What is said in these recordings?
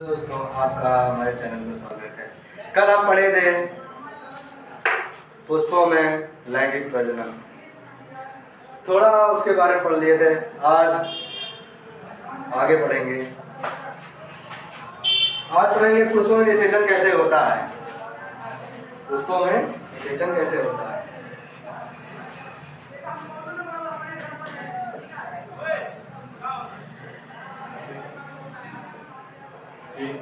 दोस्तों, आपका हमारे चैनल में स्वागत है। कल हम पढ़े थे पुष्पों में लैंगिक प्रजनन, थोड़ा उसके बारे में पढ़ लिए थे। आज आगे पढ़ेंगे। आज पढ़ेंगे पुष्पों में निषेचन कैसे होता है। पुष्पों में निषेचन कैसे होता है। ठीक।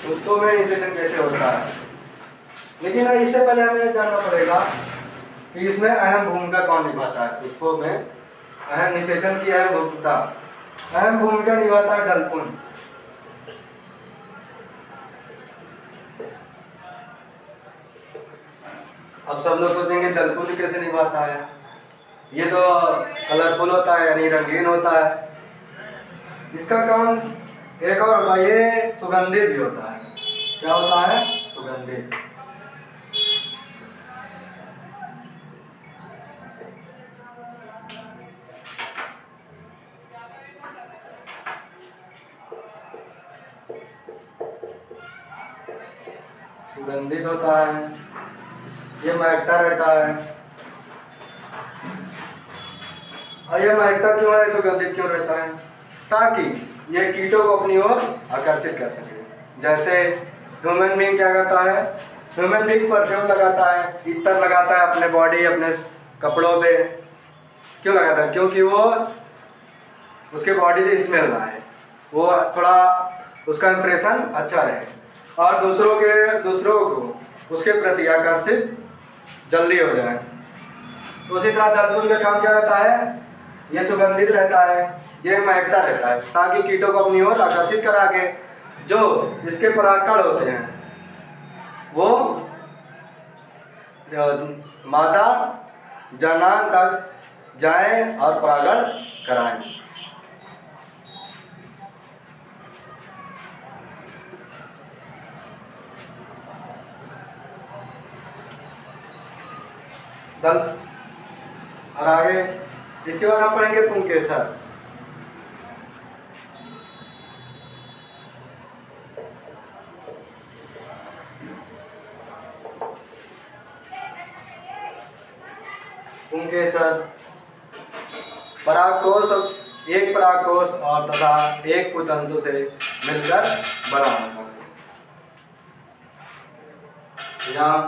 पुष्पों में निषेचन कैसे होता है, लेकिन इससे पहले हमें जानना पड़ेगा कि इसमें अहम भूमिका कौन निभाता है। पुष्पों में अहम निषेचन की अहम भूमिका निभाता है दलपुंज। अब सब लोग सोचेंगे दलपुंज कैसे निभाता है, ये तो कलरफुल होता है यानी रंगीन होता है। इसका काम एक और होता है, ये सुगंधित भी होता है। क्या होता है? सुगंधित। सुगंधित होता है, ये महकता रहता है। और ये महकता क्यों है, सुगंधित क्यों रहता है? ताकि ये कीटों को अपनी ओर आकर्षित कर सके। जैसे ह्यूमन बीइंग क्या करता है, ह्यूमन बीइंग परफ्यूम लगाता है, इत्र लगाता है अपने बॉडी, अपने कपड़ों पे। क्यों लगाता है? क्योंकि वो उसके बॉडी से स्मेल आए, वो थोड़ा उसका इंप्रेशन अच्छा रहे और दूसरों को उसके प्रति आकर्षित जल्दी हो जाए। तो उसी तरह दलपुंज का काम क्या रहता है, ये सुगंधित रहता है, ये महकता रहता है ताकि कीटों को अपनी ओर आकर्षित करा के जो इसके परागकण होते हैं वो मादा जनान तक जाएं और परागण कराएं। और आगे इसके बाद हम पढ़ेंगे पुंकेसर। पुंकेसर परागकोश, एक परागकोश और तथा एक पुतंतु से मिलकर बना होता है। यहाँ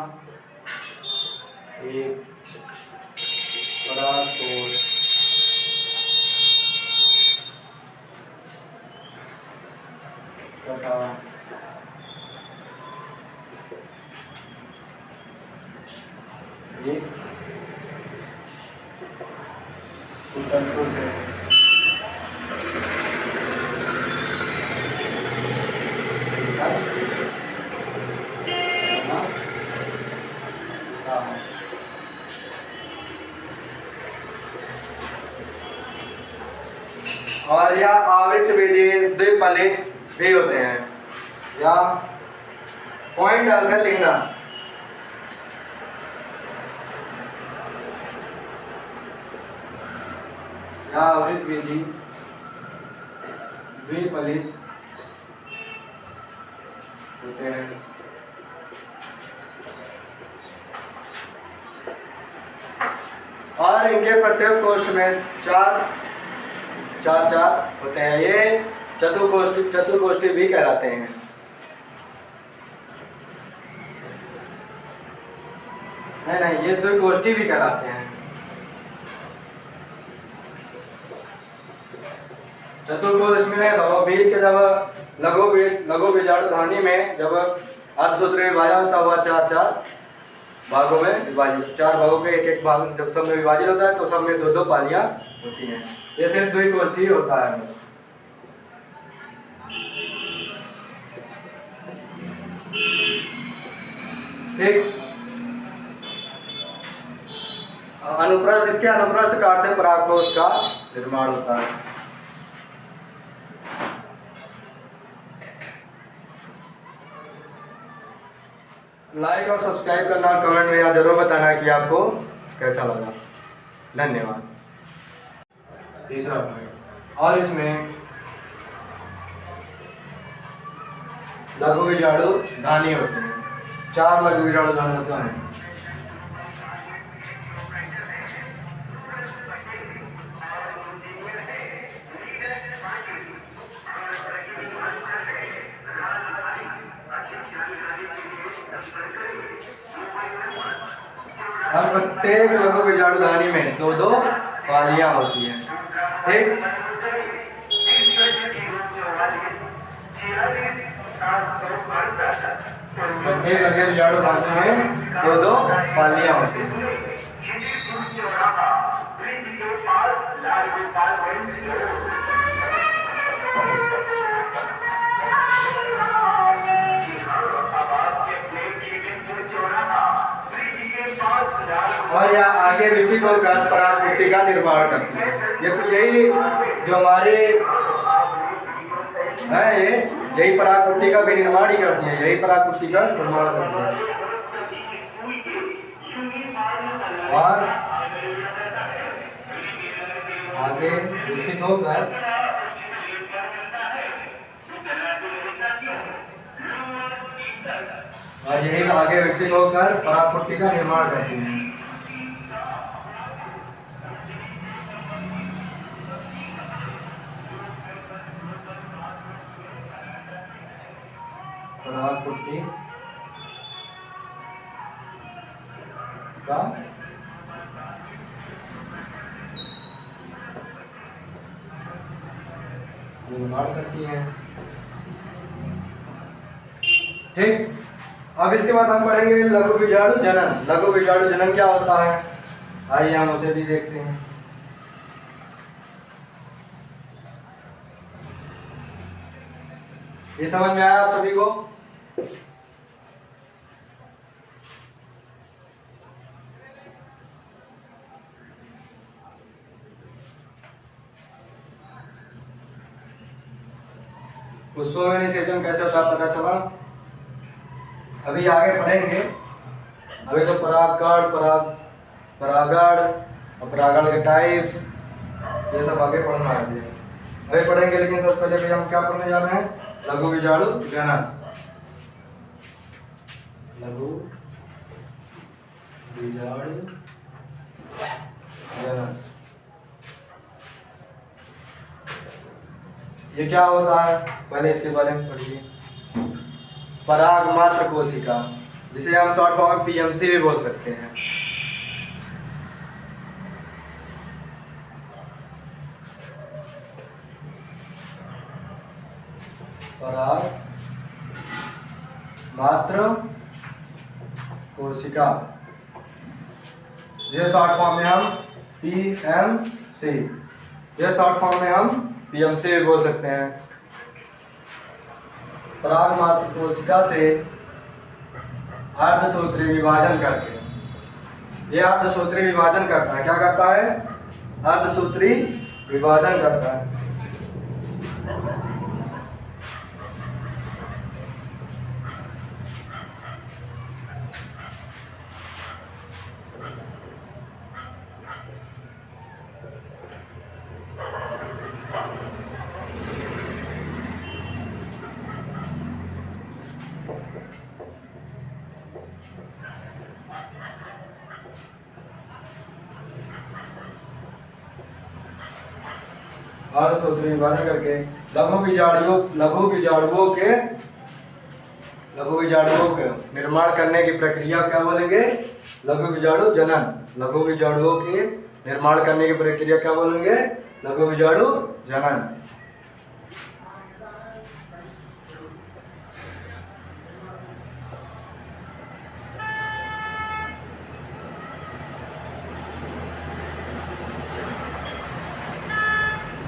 एक परागकोश तथा एक पुतंतु से और या आवृत बीजी द्विफलित भी होते हैं, या पॉइंट डालकर लिखना। या आवृत बीजी द्विफलित होते हैं। और इनके प्रत्येक कोष्ठ में चार होते हैं। ये चतुकोष्ठी भी कहलाते हैं। नहीं, ये द्विकोष्ठी भी कहलाते हैं। चतुर्कोश में तो बीज के जब लघु बीजाणुधानी में जब अर्धसूत्रीय विभाजन होता हुआ चार भागों में विभाजित, चार भागों के एक भाग जब सब में विभाजित होता है तो सब में दो पालियां होती हैं। ये सिर्फ द्विकोष्ठी होता है। ठीक। इसके अनुप्रस्थ काट से परागकोश का निर्माण होता है। लाइक और सब्सक्राइब करना और कमेंट में यार जरूर बताना कि आपको कैसा लगा। धन्यवाद। तीसरा पॉइंट, और इसमें लघु बीजाणु धानी होते हैं। 4 लघु बीजाणु धानी होते हैं। और प्रत्येक लघु बीजाणु धानी में 2-2 पालियां होती हैं। ठीक, प्रत्येक लघु बीजाणु धानी में 2-2 पालियां होती हैं। और यह आगे विकसित होकर परागपुट्टी का निर्माण करती है। यही जो हमारे है, यही परागपुट्टी का भी निर्माण ही करती है। यही परागपुट्टी का निर्माण करती है। और आगे विकसित होकर परागपुट्टी का निर्माण करती है। परागपुट्टी का निर्माण करती है। ठीक, अब इसके बाद हम पढ़ेंगे लघु बीजाणु जनन। लघु बीजाणु जनन क्या होता है, आइए हम उसे भी देखते हैं। ये समझ में आया आप सभी को? पुष्पों में निषेचन कैसे होता है पता चला? अभी आगे पढ़ेंगे। अभी तो परागकण, परागण और परागण के टाइप्स ये सब आगे पढ़ना है। अभी पढ़ेंगे, लेकिन सबसे पहले भी हम क्या पढ़ने जा रहे हैं? लघु बीजाणु जनन। लघु बीजाणु जनन ये क्या होता है, पहले इसके बारे में पढ़िए। पराग मात्र कोशिका, जिसे हम शॉर्ट फॉर्म पीएमसी भी बोल सकते हैं। पराग मात्र कोशिका, ये शॉर्ट फॉर्म में हम पीएमसी, ये शॉर्ट फॉर्म में हम पीएमसी भी बोल सकते हैं। पराग मात्र कोशिका से अर्धसूत्री विभाजन करके, ये अर्धसूत्री विभाजन करता है। क्या करता है? अर्धसूत्री विभाजन करता है। अर्धसूत्री विभाजन करके लघु बीजाणुओं के निर्माण करने की प्रक्रिया क्या बोलेंगे? लघु बीजाणु जनन। लघु बीजाणुओं के निर्माण करने की प्रक्रिया क्या बोलेंगे? लघु बीजाणु जनन।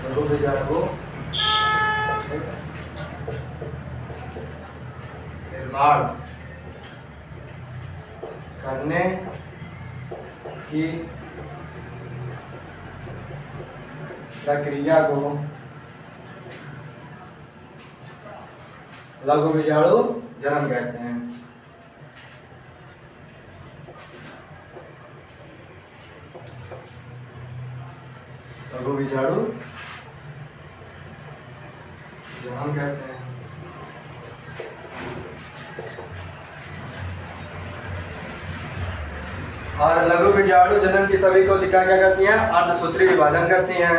लघु बीजाणु निर्माण करने की प्रक्रिया को लघु बीजाणु जनन कहते हैं। लघु बीजाणु जनन कहते हैं। और लघु बीजाणु जनन की सभी कोशिकाएं क्या करती हैं? अर्धसूत्री विभाजन करती हैं।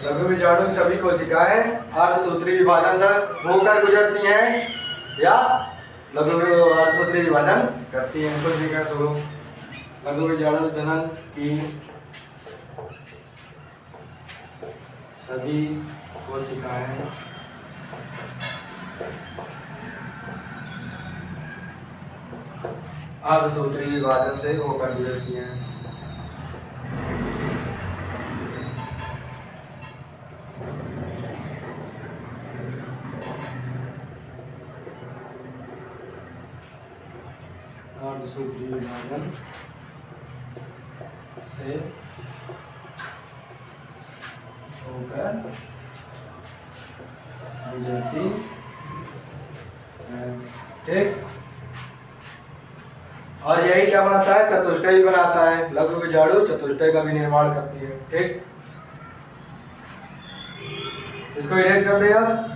लघु बीजाणु की सभी कोशिकाएं अर्धसूत्री विभाजन से होकर गुजरती हैं या लघु अर्धसूत्री विभाजन करती हैं। कुछ भी कह सको। लघु बीजाणु जनन की सभी कोशिकाएं अर्धसूत्री विभाजन से होकर गुजरती हैं। अर्धसूत्री विभाजन से होकर गुजरती है। ठीक। और यही क्या बनाता है? चतुष्टय बनाता है। लघु बीजाणु चतुष्टय का भी निर्माण करती है। ठीक। इसको इरेज कर दे यार।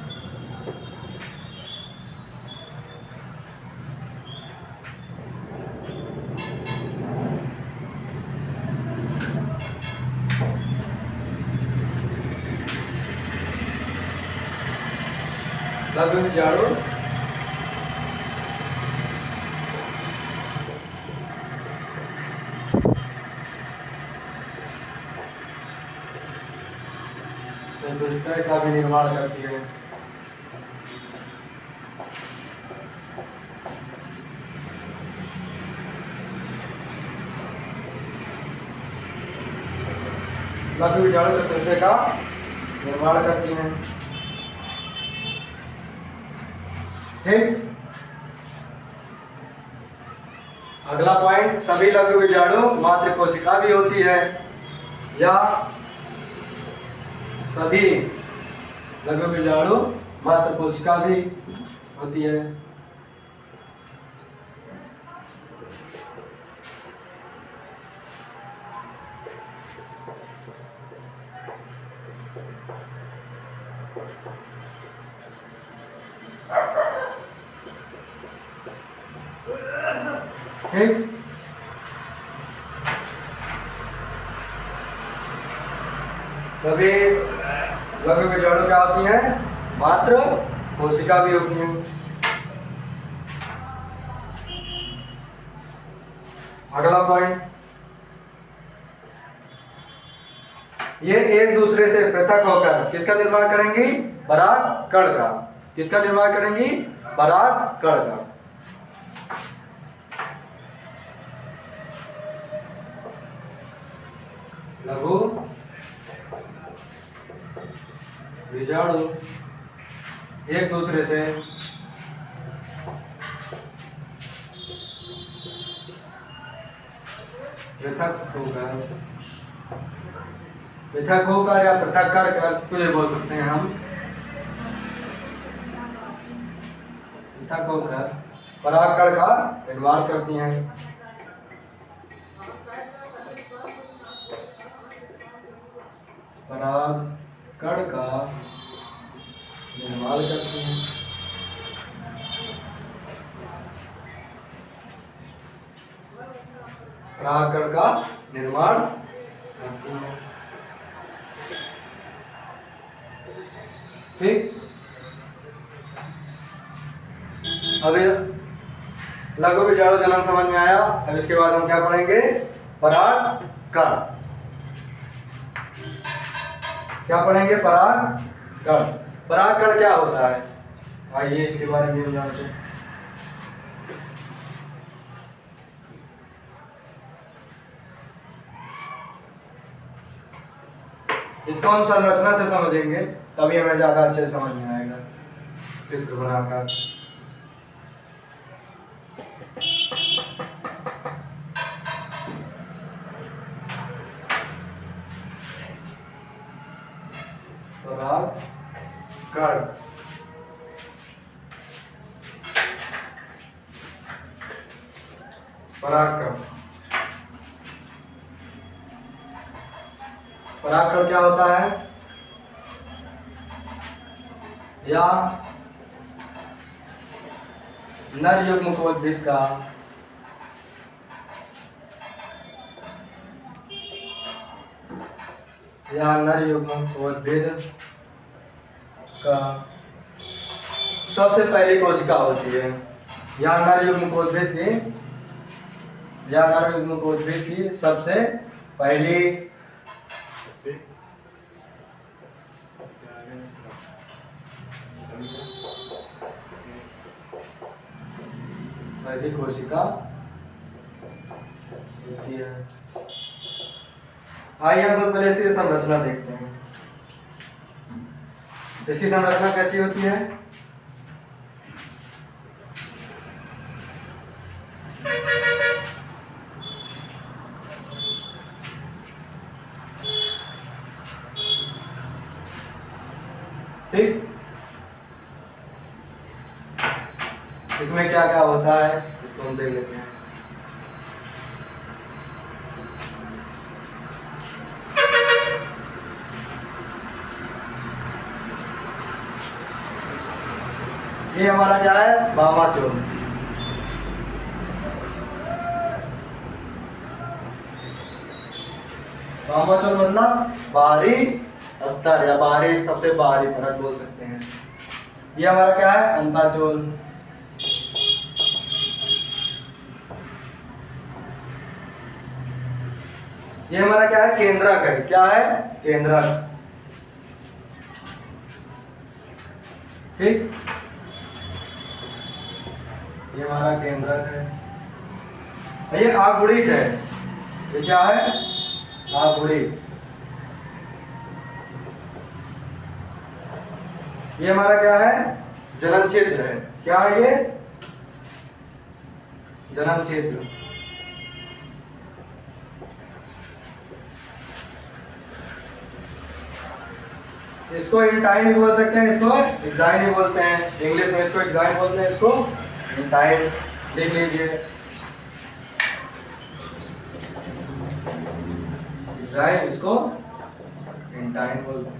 लघु बीजाणु चतुष्टय का भी निर्माण करती है। लघु बीजाणु चतुष्टय का निर्माण करती है। ठीक। अगला पॉइंट, सभी लघु बीजाणु मात्र कोशिका भी होती है या सभी लघु बीजाणु मात्र कोशिका भी होती है। ठीक। सभी लघु बीजाणु क्या होती हैं? मात्र कोशिका भी होती हैं। अगला पॉइंट, ये एक दूसरे से पृथक होकर किसका निर्माण करेंगी? परागकण का। किसका निर्माण करेंगी? परागकण का। लघु बीजाणु एक दूसरे से पृथक होकर या पृथक कर कुछ बोल सकते हैं हम। पृथक होकर परागकण का निर्माण करती हैं। परागकण का निर्माण करती हैं। परागकण का निर्माण करती हैं। ठीक। अभी लघु बीजाणु जनन समझ में आया। अब इसके बाद हम क्या पढ़ेंगे? परागकण। क्या पढ़ेंगे? परागकण। परागकण क्या होता है? आइए इसके बारे में जानते हैं। इसको हम संरचना से समझेंगे तभी हमें ज्यादा अच्छे से समझ में आएगा। चित्र बनाकर कण, परागकण। परागकण क्या होता है? या नर युग्मकोद्भिद का नर युग्मकोद्भिद का सबसे पहली कोशिका होती है। या नर युग्मकोद्भिद की सबसे पहली कोशिका होती है। आइए हम सबसे पहले इसकी संरचना देखते हैं। इसकी संरचना कैसी होती है? ठीक, इसमें क्या क्या होता है इसको हम देख लेते हैं। ये हमारा क्या है? वामाचोल। वामाचोल मतलब बाहरी स्तर या बाहरी सबसे बाहरी परत बोल सकते हैं। ये हमारा क्या है? अंताचोल। ये हमारा क्या है? केंद्रक है। क्या है? केंद्रक। ठीक, ये हमारा केंद्रक है। ये आगुड़िक है। ये क्या है? आगुड़िक। ये हमारा क्या है? जनन क्षेत्र है। क्या है ये? जनन क्षेत्र। इसको इंटाइन बोल सकते हैं, इसको एग्जाइन बोलते हैं। इंग्लिश में इसको एग्जाइन बोलते हैं, इसको इंटाइन। लिख लीजिए, एग्जाइन, इसको इंटाइन बोलते हैं।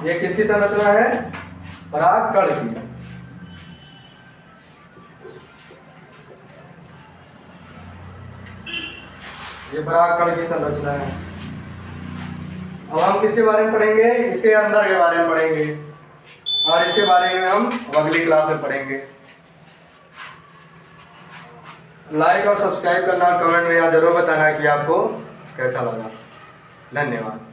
ये किसकी संरचना है? परागकण की। ये परागकण की संरचना है। अब हम किसके बारे में पढ़ेंगे? इसके अंदर के बारे में पढ़ेंगे, और इसके बारे में हम अगली क्लास में पढ़ेंगे। लाइक और सब्सक्राइब करना, कमेंट में यहाँ जरूर बताना कि आपको कैसा लगा। धन्यवाद।